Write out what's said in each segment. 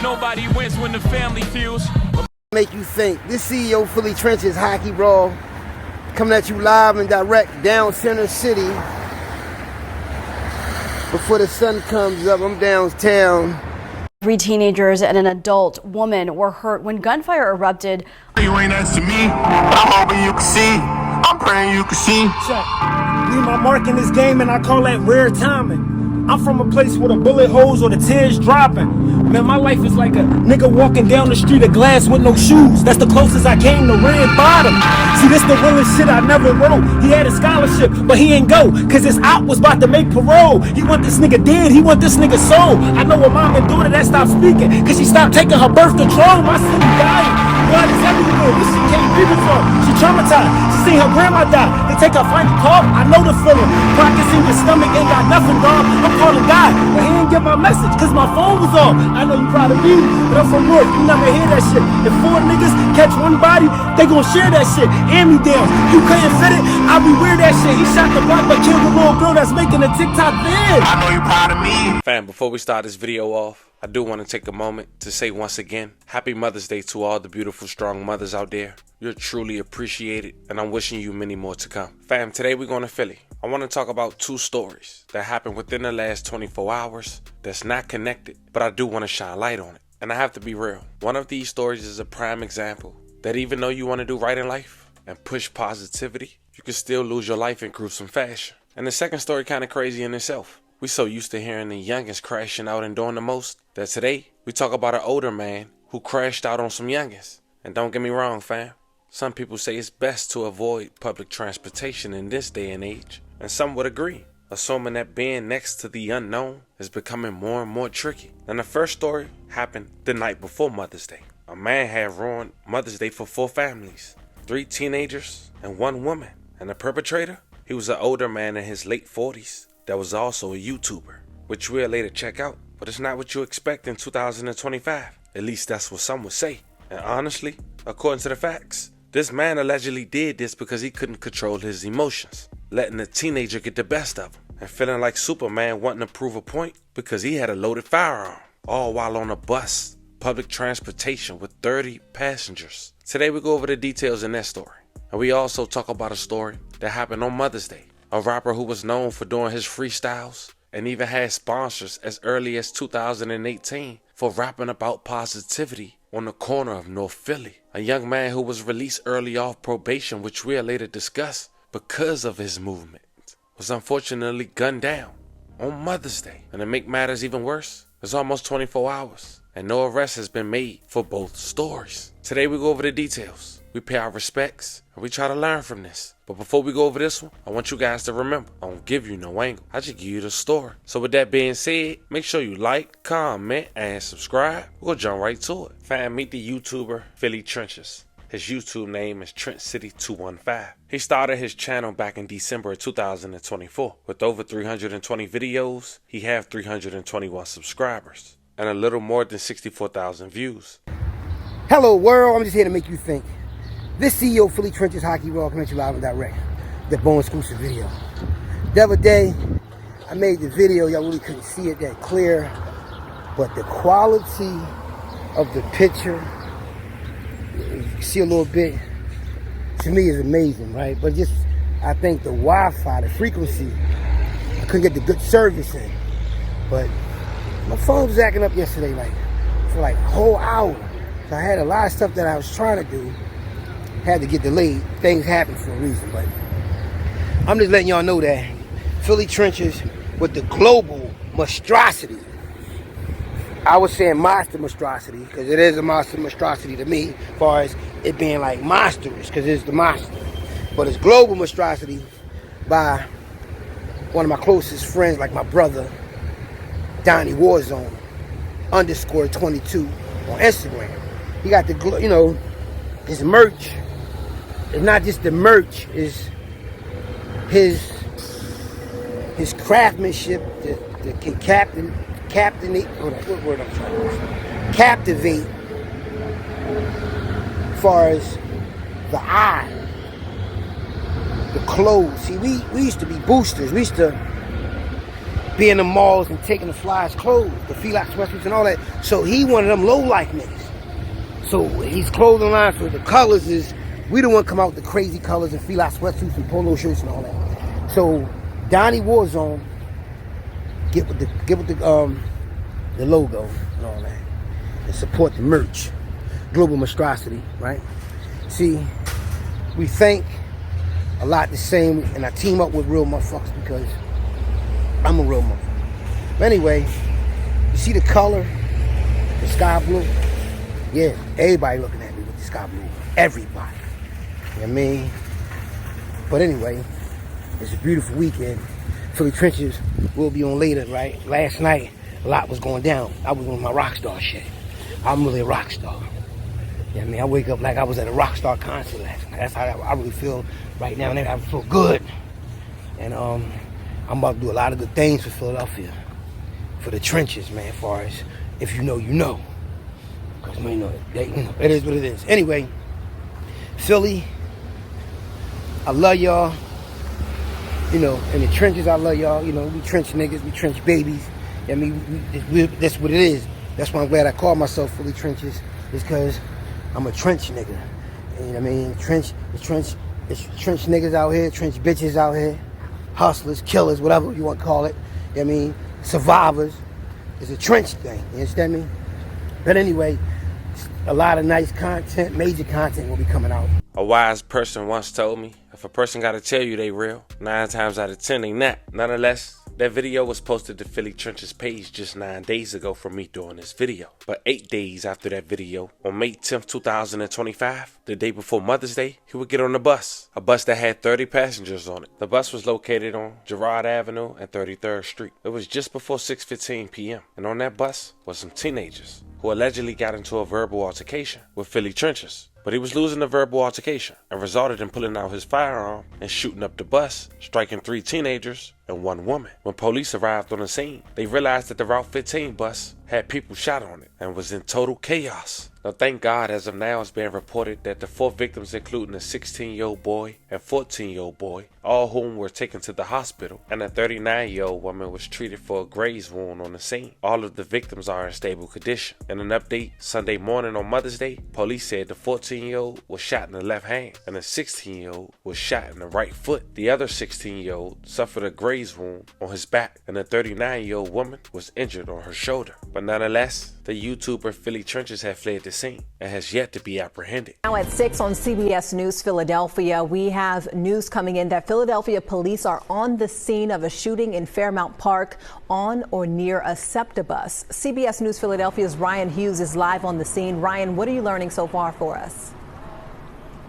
Nobody wins when the family feels. Make you think. This CEO Philly Trenches Hockey Brawl coming at you live and direct down Center City. Before the sun comes up, I'm downtown. 3 teenagers and an adult woman were hurt when gunfire erupted. You ain't next to me. I'm hoping you can see. I'm praying you can see. Check. Leave my mark in this game and I call that rare timing. I'm from a place where the bullet holes or the tears dropping. Man, my life is like a nigga walking down the street of glass with no shoes. That's the closest I came to red bottom. See, this the realest shit I never wrote. He had a scholarship, but he ain't go, cause his op was about to make parole. He want this nigga dead, he want this nigga soul. I know a mom and daughter that stopped speaking, cause she stopped taking her birth control. My city dying, blood is everywhere. This shit can't be before. She traumatized, she seen her grandma die. They take her final call, I know the feeling. Pockets in your stomach ain't got nothing, dog. I'm calling God, but he ain't get my message, cause my phone was off. I know you proud of me, but I'm from North, you never hear that shit. If 4 niggas catch one body, they gon' share that shit. Hand me down, you couldn't fit it, I'll be weird that shit. He shot the block but killed the little girl that's making a TikTok vid. I know you proud of me. Fam, before we start this video off, I do want to take a moment to say once again, Happy Mother's Day to all the beautiful, strong mothers out there. You're truly appreciated, and I'm wishing you many more to come. Fam, today we're going to Philly. I want to talk about 2 stories that happened within the last 24 hours that's not connected, but I do want to shine light on it. And I have to be real. One of these stories is a prime example that even though you want to do right in life and push positivity, you can still lose your life in gruesome fashion. And the second story kind of crazy in itself. We so used to hearing the youngest crashing out and doing the most that today we talk about an older man who crashed out on some youngest. And don't get me wrong, fam. Some people say it's best to avoid public transportation in this day and age. And some would agree, assuming that being next to the unknown is becoming more and more tricky. And the first story happened the night before Mother's Day. A man had ruined Mother's Day for 4 families, 3 teenagers and 1 woman. And the perpetrator, he was an older man in his late 40s that was also a YouTuber, which we'll later check out. But it's not what you expect in 2025. At least that's what some would say. And honestly, according to the facts, this man allegedly did this because he couldn't control his emotions, letting the teenager get the best of him, and feeling like Superman wanting to prove a point because he had a loaded firearm, all while on a bus, public transportation with 30 passengers. Today we go over the details in that story, and we also talk about a story that happened on Mother's Day. A rapper who was known for doing his freestyles and even had sponsors as early as 2018 for rapping about positivity on the corner of North Philly. A young man who was released early off probation, which we'll later discuss, because of his movement, was unfortunately gunned down on Mother's Day. And to make matters even worse, it's almost 24 hours and no arrest has been made for both stories. Today we go over the details. We pay our respects and we try to learn from this. But before we go over this one, I want you guys to remember, I don't give you no angle. I just give you the story. So with that being said, make sure you like, comment, and subscribe. We'll jump right to it. Fam, meet the YouTuber Philly Trenches. His YouTube name is Trent City 215. He started his channel back in December of 2024. With over 320 videos, he have 321 subscribers and a little more than 64,000 views. Hello world, I'm just here to make you think. This CEO Philly Trenches Hockey Brawl coming at you live and direct. The bone exclusive video. The other day, I made the video, y'all really couldn't see it that clear, but the quality of the picture, you can see a little bit, to me is amazing, right? But just, I think the Wi-Fi, the frequency, I couldn't get the good service in. But my phone was acting up yesterday, for a whole hour. So I had a lot of stuff that I was trying to do, had to get delayed. Things happen for a reason, but I'm just letting y'all know that Philly Trenches with the global monstrosity. I was saying monster monstrosity because it is a monster monstrosity to me, as far as it being like monstrous, because it's the monster. But it's global monstrosity by one of my closest friends, like my brother, Donnie Warzone _22 on Instagram. He got the, his merch. It's not just the merch, it's his craftsmanship that can captivate as far as the eye, the clothes. See, we used to be boosters. We used to be in the malls and taking the flies' clothes, the Felix sweatsuits and all that. So he one of them low-life niggas. So he's clothing line for the colors is, we the one come out with the crazy colors and Felix sweatsuits and polo shirts and all that. So Donnie Warzone, get with the logo and all that, and support the merch, global monstrosity, right? See, we think a lot the same, and I team up with real motherfuckers because I'm a real motherfucker. But anyway, you see the color, the sky blue? Yeah, everybody looking at me with the sky blue. Everybody. You know what I mean? But anyway, it's a beautiful weekend. Philly Trenches will be on later, right? Last night, a lot was going down. I was on my rock star shit. I'm really a rock star. You know what I mean? I wake up like I was at a rock star concert last night. That's how I really feel right now. And I feel good. And I'm about to do a lot of good things for Philadelphia. For the trenches, man, as far as if you know, you know. Because, man, it is what it is. Anyway, Philly, I love y'all. You know, in the trenches, I love y'all. You know, we trench niggas, we trench babies. I mean, that's what it is. That's why I'm glad I call myself Philly Trenches, is because I'm a trench nigga. You know what I mean? Trench niggas out here, trench bitches out here, hustlers, killers, whatever you want to call it. You know what I mean? Survivors. It's a trench thing. You understand me? But anyway, a lot of nice content, major content will be coming out. A wise person once told me, if a person gotta tell you they real, 9 times out of 10 they not. Nonetheless, that video was posted to Philly Trenches page just 9 days ago from me doing this video. But 8 days after that video, on May 10th, 2025, the day before Mother's Day, he would get on a bus that had 30 passengers on it. The bus was located on Girard Avenue and 33rd Street. It was just before 6:15 p.m. and on that bus was some teenagers who allegedly got into a verbal altercation with Philly Trenches. But he was losing the verbal altercation and resulted in pulling out his firearm and shooting up the bus, striking 3 teenagers and 1 woman. When police arrived on the scene, they realized that the Route 15 bus had people shot on it and was in total chaos. Now, thank God, as of now, it's being reported that the 4 victims, including a 16-year-old boy and 14-year-old boy, all whom were taken to the hospital, and a 39-year-old woman was treated for a graze wound on the scene. All of the victims are in stable condition. In an update Sunday morning on Mother's Day, police said the 14-year-old was shot in the left hand and the 16-year-old was shot in the right foot. The other 16-year-old suffered a graze wound on his back, and the 39-year-old woman was injured on her shoulder. But nonetheless, the YouTuber Philly Trenches had fled the scene and has yet to be apprehended. Now at 6 on CBS News Philadelphia, we have news coming in that Philadelphia police are on the scene of a shooting in Fairmount Park on or near a SEPTA bus. CBS News Philadelphia's Ryan Hughes is live on the scene. Ryan, what are you learning so far for us?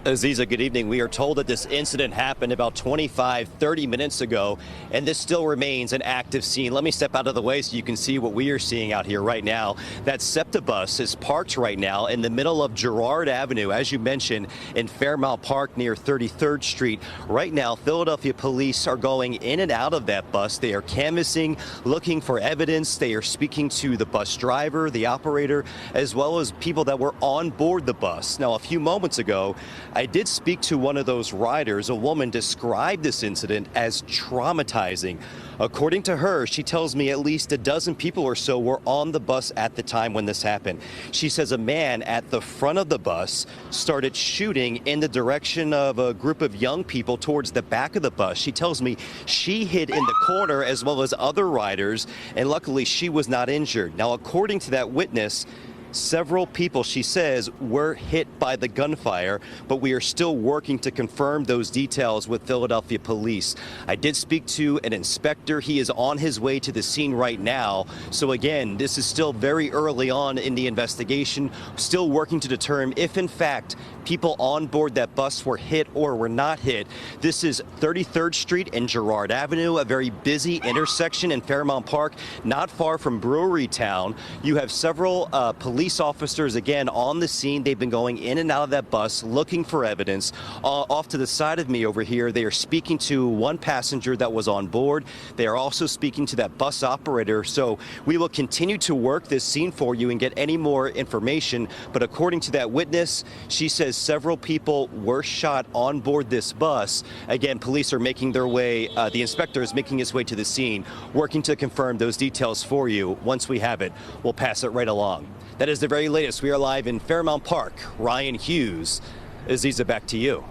Aziza, good evening. We are told that this incident happened about 30 minutes ago, and this still remains an active scene. Let me step out of the way so you can see what we are seeing out here right now. That SEPTA bus is parked right now in the middle of Girard Avenue, as you mentioned, in Fairmount Park near 33rd Street. Right now, Philadelphia police are going in and out of that bus. They are canvassing, looking for evidence. They are speaking to the bus driver, the operator, as well as people that were on board the bus. Now, a few moments ago, I did speak to one of those riders. A woman described this incident as traumatizing. According to her, she tells me at least a dozen people or so were on the bus at the time when this happened. She says a man at the front of the bus started shooting in the direction of a group of young people towards the back of the bus. She tells me she hid in the corner as well as other riders, and luckily she was not injured. Now, according to that witness, several people, she says, were hit by the gunfire, but we are still working to confirm those details with Philadelphia police. I did speak to an inspector. He is on his way to the scene right now. So again, this is still very early on in the investigation, still working to determine if in fact people on board that bus were hit or were not hit. This is 33rd Street and Girard Avenue, a very busy intersection in Fairmount Park, not far from Brewery Town. You have several police officers, again, on the scene. They've been going in and out of that bus looking for evidence. Off to the side of me over here, they are speaking to one passenger that was on board. They are also speaking to that bus operator. So we will continue to work this scene for you and get any more information. But according to that witness, she says says several people were shot on board this bus. Again, police are making their way, the inspector is making his way to the scene, working to confirm those details for you. Once we have it, we'll pass it right along. That is the very latest. We are live in Fairmount Park. Ryan Hughes. Aziza, back to you.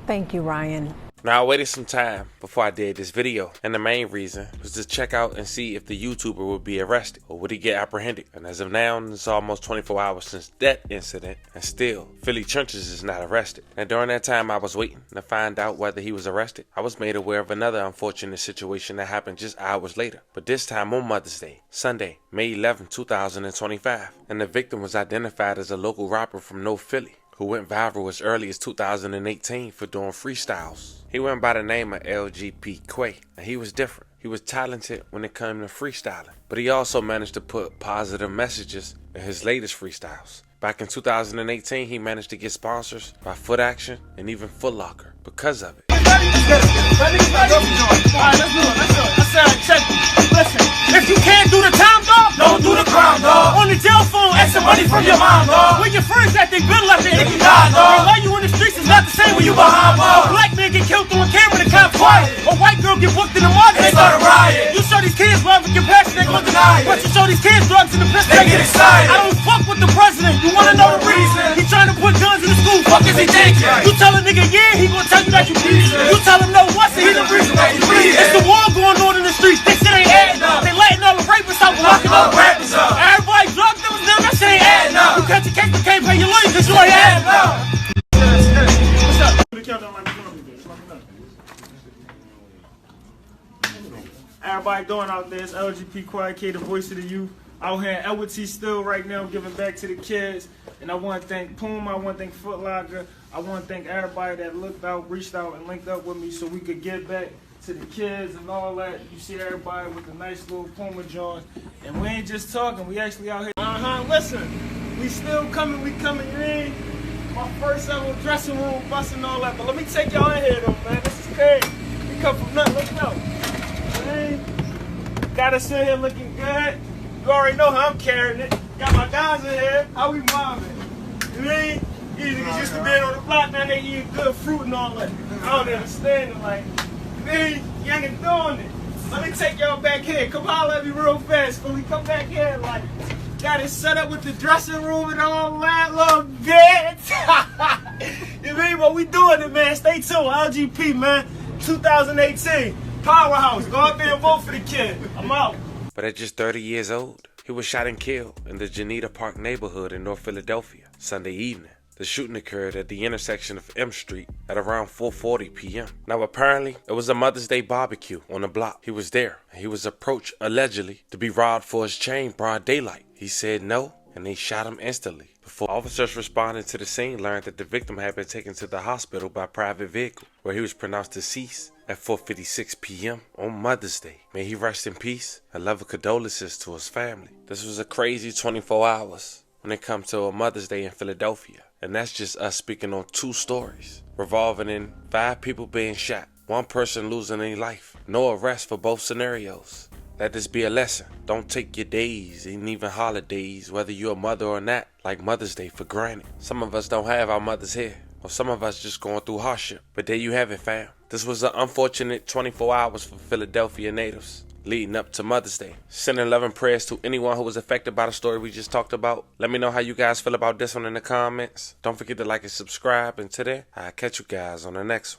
Thank you, Ryan. Now, I waited some time before I did this video, and the main reason was to check out and see if the YouTuber would be arrested or would he get apprehended. And as of now, it's almost 24 hours since that incident, and still, Philly Trenches is not arrested. And during that time I was waiting to find out whether he was arrested, I was made aware of another unfortunate situation that happened just hours later, but this time on Mother's Day, Sunday, May 11, 2025. And the victim was identified as a local rapper from North Philly, who went viral as early as 2018 for doing freestyles. He went by the name of LGP Quay, and he was different. He was talented when it came to freestyling, but he also managed to put positive messages in his latest freestyles. Back in 2018, he managed to get sponsors by Foot Action and even Foot Locker because of it. Listen, if you can't do the time, dog, don't do the crime, dog. On the jail phone, ask some money from your mom, dog. When your friends that they been left if you die, dog. Why you in the streets is not the same when you behind, dog. Black man get killed through a camera, the cops quiet. A white girl get booked in the market, they start a riot. You show these kids love and compassion, they gon' deny it. But you show these kids drugs in the pistol, they get excited. I don't fuck with the president, you wanna know the reason? He trying to put guns in the school, fuck is he thinking? You tell a nigga yeah, he gon' tell you that you decent. You tell him no once, and he the reason that you breathe. It's the war going on in the streets, this shit ain't adding up. They letting all the rapists out, locking all the rappers up. Everybody drug dealers now, that shit ain't adding up. You catch a case but can't pay your lawyer cause you ain't adding up. What's up? Everybody doing out there, it's LGP Quay, the voice of the youth. Out here in Edward T. Still right now, giving back to the kids. And I want to thank Puma, I want to thank Foot Locker, I want to thank everybody that looked out, reached out, and linked up with me so we could get back to the kids and all that. You see everybody with the nice little Puma joints. And we ain't just talking, we actually out here. Listen, we still coming, we coming in. My first ever dressing room bus and all that. But let me take y'all in here though, man. This is crazy. We come from nothing, let's go. Man, got us in here looking good. You already know how I'm carrying it. Got my guys in here. How we mobbing? You mean? These niggas used to be on the block, now they eating good fruit and all that. I don't understand it, like, man, you ain't doing it. Let me take y'all back here. Come holler at me real fast, Philly. Come back here, like, got it set up with the dressing room and all that little bit. You mean? What we doing it, man. Stay tuned. LGP, man. 2018. Powerhouse. Go out there and vote for the kid. I'm out. But at just 30 years old, he was shot and killed in the Janita Park neighborhood in North Philadelphia Sunday evening. The shooting occurred at the intersection of M Street at around 4:40 p.m. Now apparently, it was a Mother's Day barbecue on the block. He was there, and he was approached allegedly to be robbed for his chain broad daylight. He said no, and they shot him instantly. Before officers responding to the scene learned that the victim had been taken to the hospital by private vehicle, where he was pronounced deceased at 4:56 p.m. on Mother's Day. May he rest in peace and love and condolences to his family. This was a crazy 24 hours when it comes to a Mother's Day in Philadelphia. And that's just us speaking on 2 stories, revolving in 5 people being shot, 1 person losing their life, no arrest for both scenarios. Let this be a lesson. Don't take your days and even holidays, whether you're a mother or not, like Mother's Day, for granted. Some of us don't have our mothers here, or some of us just going through hardship. But there you have it, fam. This was an unfortunate 24 hours for Philadelphia natives leading up to Mother's Day. Sending love and prayers to anyone who was affected by the story we just talked about. Let me know how you guys feel about this one in the comments. Don't forget to like and subscribe. And today, I'll catch you guys on the next one.